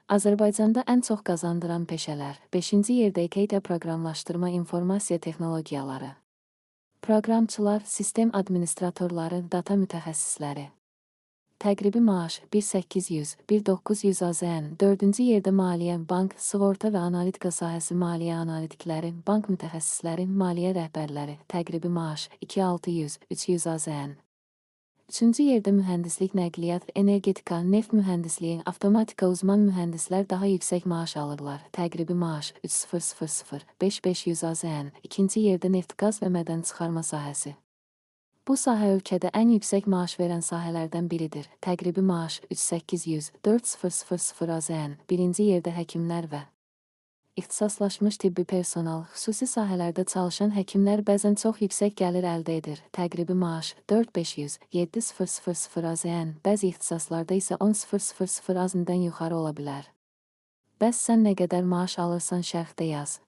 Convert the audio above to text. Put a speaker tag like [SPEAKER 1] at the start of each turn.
[SPEAKER 1] Azərbaycanda ən çox qazandıran peşələr. 5-ci yerdə EKT proqramlaşdırma informasiya texnologiyaları. Proqramçılar, sistem administratorları, data mütəxəssisləri. Təqribi maaş 1800, 1900 AZN. 4-cü yerdə maliyyə, bank, sığorta və analitika sahəsi maliyyə analitikləri, bank mütəxəssisləri, maliyyə rəhbərləri. Təqribi maaş 2600, 300 AZN. 3-cü yerdə mühəndislik, nəqliyyat, energetika, neft mühəndisliyi, avtomatika uzman mühəndislər daha yüksək maaş alırlar. Təqribi maaş 3000, 5500 AZN. 2-ci yerdə neft-qaz və mədən çıxarma sahəsi. Bu sahə ölkədə ən yüksək maaş verən sahələrdən biridir. Təqribi maaş 3800, 4000 AZN. 1-ci yerdə həkimlər və ixtisaslaşmış tibbi personal, xüsusi sahələrdə çalışan həkimlər bəzən çox yüksək gəlir əldə edir. Təqribi maaş 4500, 7000 AZN. Bəzi ixtisaslarda isə 10.000 AZN-dən yuxarı ola bilər. Bəs sən nə qədər maaş alırsan şərhdə yaz.